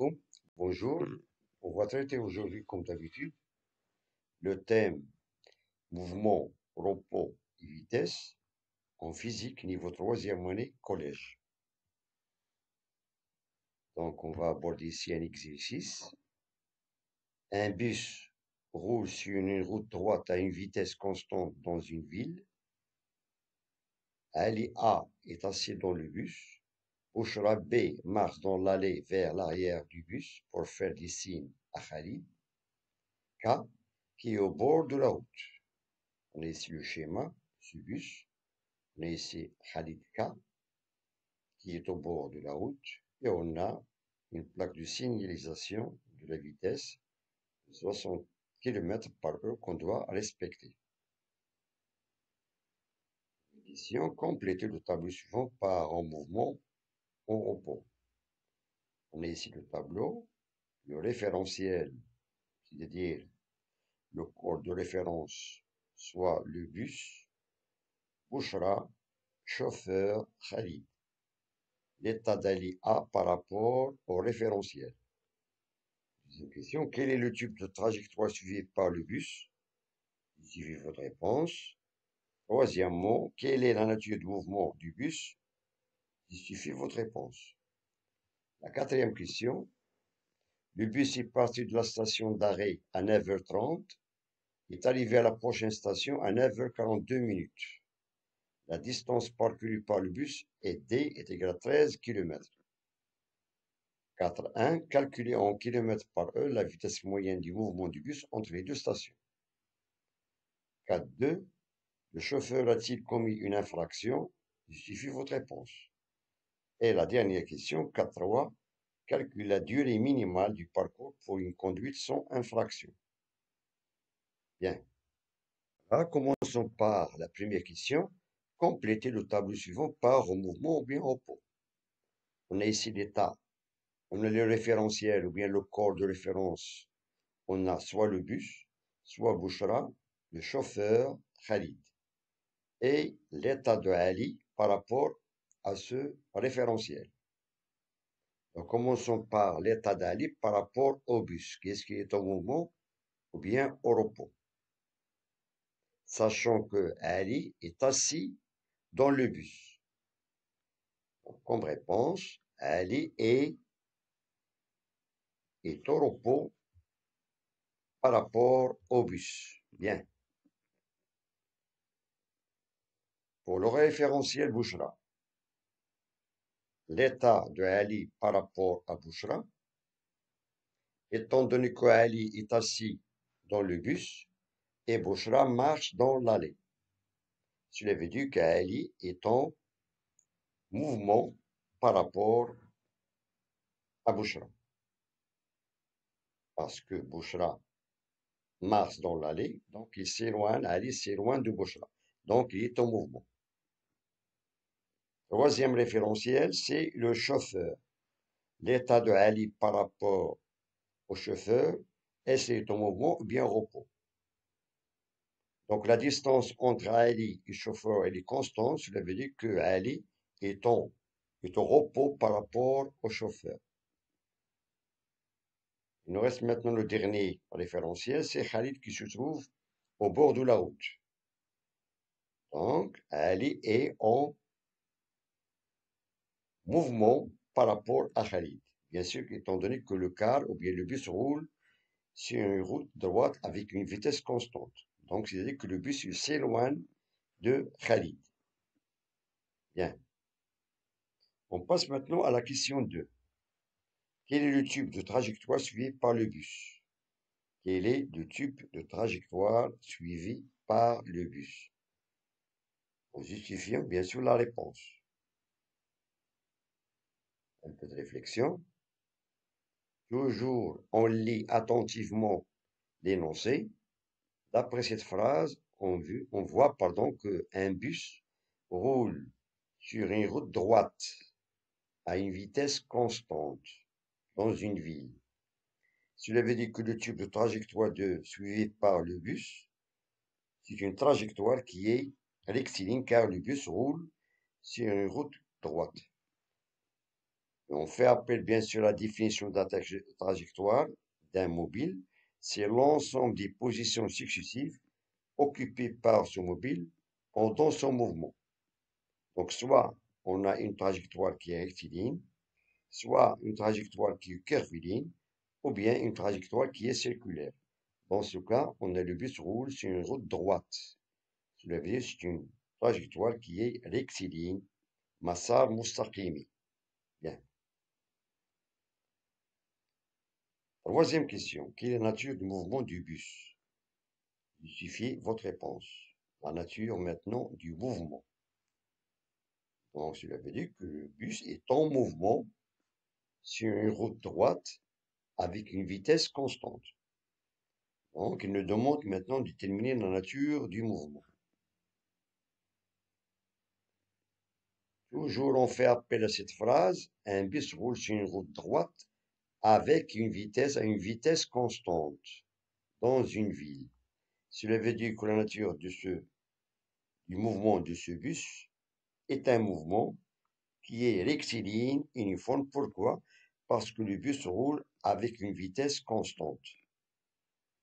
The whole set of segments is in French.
alaikum. Bonjour. On va traiter aujourd'hui, comme d'habitude, le thème mouvement, repos et vitesse en physique niveau troisième année collège. Donc, on va aborder ici un exercice. Un bus roule sur une route droite à une vitesse constante dans une ville. Ali A est assis dans le bus. Bouchra B marche dans l'allée vers l'arrière du bus pour faire des signes à Khalid K qui est au bord de la route. On a ici le schéma de ce bus. On a ici Khalid K qui est au bord de la route. Et on a une plaque de signalisation de la vitesse de 60 km/h qu'on doit respecter. Ici, on complète le tableau suivant par en mouvement, en repos. On a ici le tableau, le référentiel, c'est-à-dire le corps de référence, soit le bus, Bouchra, chauffeur, Khalid. L'état d'Ali A par rapport au référentiel. Deuxième question, quel est le type de trajectoire suivi par le bus? Suivez votre réponse. Troisièmement, quelle est la nature du mouvement du bus? Justifiez votre réponse. La quatrième question, le bus est parti de la station d'arrêt à 9h30, est arrivé à la prochaine station à 9h42 minutes. La distance parcourue par le bus est D est égale à 13 km. 4.1. Calculer en km par heure la vitesse moyenne du mouvement du bus entre les deux stations. 4.2. Le chauffeur a-t-il commis une infraction? Justifie votre réponse. Et la dernière question, 4.3. Calcule la durée minimale du parcours pour une conduite sans infraction. Bien. Alors, commençons par la première question. Complétez le tableau suivant par mouvement ou bien repos. On a ici l'état. On a le référentiel ou bien le corps de référence. On a soit le bus, soit Bouchra, le chauffeur, Khalid. Et l'état de Ali par rapport à ce référentiel. Donc, commençons par l'état d'Ali par rapport au bus. Qu'est-ce qui est en mouvement ou bien au repos? Sachant que Ali est assis dans le bus. Donc, comme réponse, Ali est au repos par rapport au bus. Bien. Pour le référentiel Bouchra, l'état de Ali par rapport à Bouchra, étant donné que Ali est assis dans le bus et Bouchra marche dans l'allée. Cela veut dire qu'Ali est en mouvement par rapport à Bouchra. Parce que Bouchra marche dans l'allée, donc il s'éloigne, Ali s'éloigne de Bouchra. Donc il est en mouvement. Troisième référentiel, c'est le chauffeur. L'état de Ali par rapport au chauffeur, est-ce qu'il est en mouvement ou bien en repos? Donc la distance entre Ali et le chauffeur elle est constante, cela veut dire que Ali est au repos par rapport au chauffeur. Il nous reste maintenant le dernier référentiel, c'est Khalid qui se trouve au bord de la route. Donc, Ali est en mouvement par rapport à Khalid. Bien sûr, étant donné que le car ou bien le bus roule sur une route droite avec une vitesse constante. Donc, c'est-à-dire que le bus s'éloigne de Khalid. Bien. On passe maintenant à la question 2. Quel est le type de trajectoire suivi par le bus? Quel est le type de trajectoire suivi par le bus? En justifiant bien sûr la réponse. Un peu de réflexion. Toujours on lit attentivement l'énoncé. D'après cette phrase, on voit qu'un bus roule sur une route droite à une vitesse constante dans une ville. Cela veut dire que le type de trajectoire suivi par le bus, c'est une trajectoire qui est rectiligne car le bus roule sur une route droite. On fait appel bien sûr à la définition de la trajectoire d'un mobile. C'est l'ensemble des positions successives occupées par ce mobile pendant son mouvement. Donc soit on a une trajectoire qui est rectiligne, soit une trajectoire qui est curviligne, ou bien une trajectoire qui est circulaire. Dans ce cas, on a le bus roule sur une route droite. Cela veut dire c'est une trajectoire qui est rectiligne, Massar Mustaqimi. Bien. Troisième question. Quelle est la nature du mouvement du bus? Justifiez votre réponse. La nature maintenant du mouvement. Donc, cela veut dire que le bus est en mouvement sur une route droite avec une vitesse constante. Donc, il nous demande maintenant de déterminer la nature du mouvement. Toujours on fait appel à cette phrase, un bus roule sur une route droite avec une vitesse constante dans une ville. Cela veut dire que la nature du mouvement de ce bus est un mouvement qui est rectiligne, uniforme. Pourquoi? Parce que le bus roule avec une vitesse constante.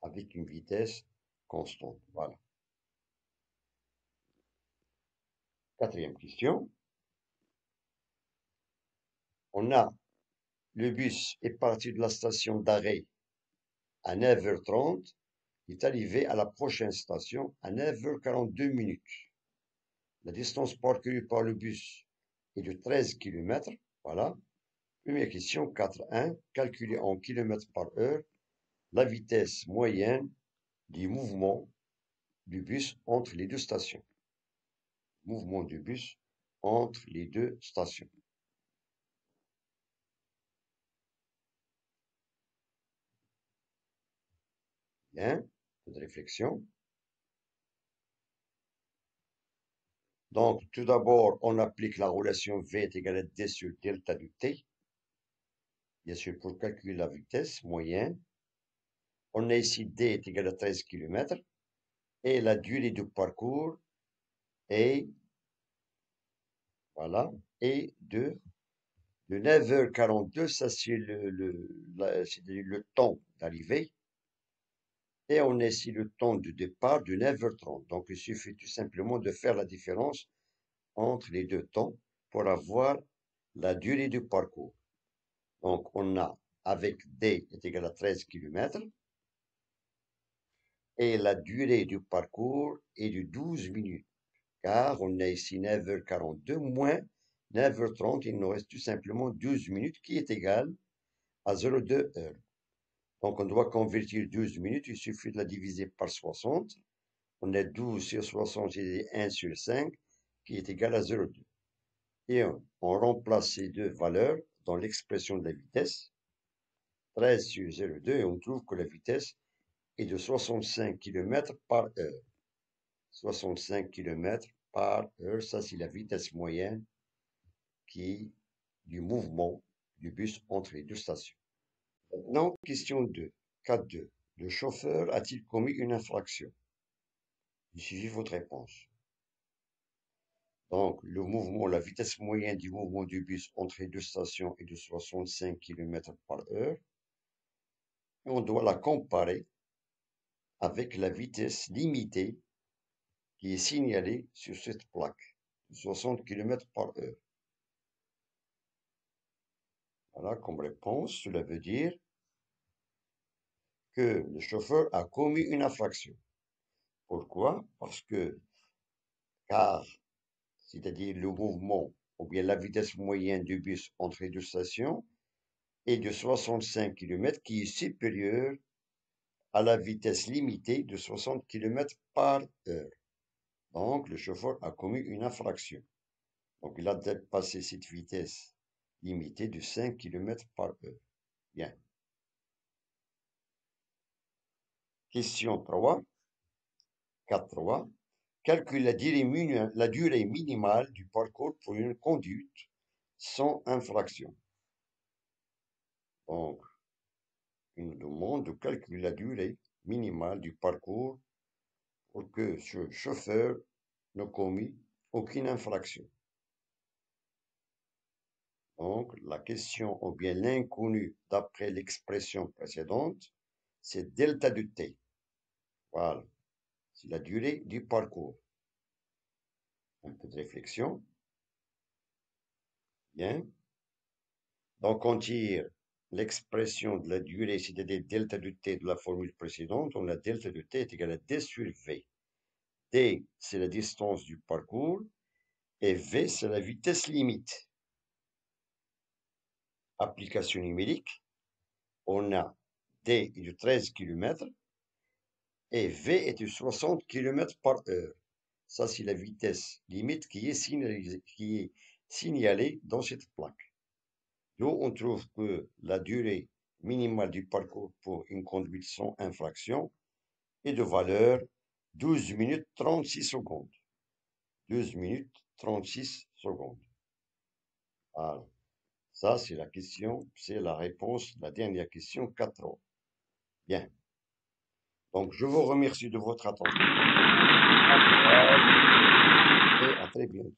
Avec une vitesse constante. Voilà. Quatrième question. On a le bus est parti de la station d'arrêt à 9h30. Il est arrivé à la prochaine station à 9h42 minutes. La distance parcourue par le bus est de 13 km. Voilà. Première question, 4.1. Calculer en km par heure la vitesse moyenne du mouvement du bus entre les deux stations. Mouvement du bus entre les deux stations. Bien, peu de réflexion. Donc, tout d'abord, on applique la relation V est égal à D sur delta du T. Bien sûr, pour calculer la vitesse moyenne, on a ici D est égal à 13 km et la durée du parcours est, voilà, est de 9h42, ça c'est le temps d'arrivée. Et on a ici le temps de départ de 9h30. Donc, il suffit tout simplement de faire la différence entre les deux temps pour avoir la durée du parcours. Donc, on a avec D est égal à 13 km et la durée du parcours est de 12 minutes, car on a ici 9h42 moins 9h30, il nous reste tout simplement 12 minutes qui est égal à 0,2 heures. Donc, on doit convertir 12 minutes, il suffit de la diviser par 60. On a 12 sur 60, c'est 1 sur 5, qui est égal à 0,2. Et on remplace ces deux valeurs dans l'expression de la vitesse, 13 sur 0,2, et on trouve que la vitesse est de 65 km par heure. 65 km par heure, ça c'est la vitesse moyenne du mouvement du bus entre les deux stations. Maintenant, question 2, 4.2. Le chauffeur a-t-il commis une infraction? Il suffit votre réponse. Donc, le mouvement, la vitesse moyenne du mouvement du bus entre les deux stations est de 65 km par heure. Et on doit la comparer avec la vitesse limitée qui est signalée sur cette plaque, de 60 km par heure. Voilà comme réponse, cela veut dire que le chauffeur a commis une infraction. Pourquoi? Car, c'est-à-dire le mouvement ou bien la vitesse moyenne du bus entre les deux stations est de 65 km qui est supérieure à la vitesse limitée de 60 km par heure. Donc, le chauffeur a commis une infraction. Donc, il a dépassé cette vitesse limitée de 5 km par heure. Bien. Question 3. 4.3. Calcule la durée minimale du parcours pour une conduite sans infraction. Donc, il nous demande de calculer la durée minimale du parcours pour que ce chauffeur ne commis aucune infraction. Donc, la question ou bien l'inconnu d'après l'expression précédente, c'est delta de t. Voilà, c'est la durée du parcours. Un peu de réflexion. Bien. Donc, on tire l'expression de la durée, c'est-à-dire delta de t de la formule précédente. On a delta de t est égal à d sur v. D, c'est la distance du parcours. Et v, c'est la vitesse limite. Application numérique. On a d est de 13 km et v est de 60 km par heure. Ça, c'est la vitesse limite qui est signalée dans cette plaque. Donc, on trouve que la durée minimale du parcours pour une conduite sans infraction est de valeur 12 minutes 36 secondes. 12 minutes 36 secondes. Voilà. Ça, c'est la question, c'est la réponse, la dernière question, 4 ans. Bien. Donc, je vous remercie de votre attention. Et à très bientôt.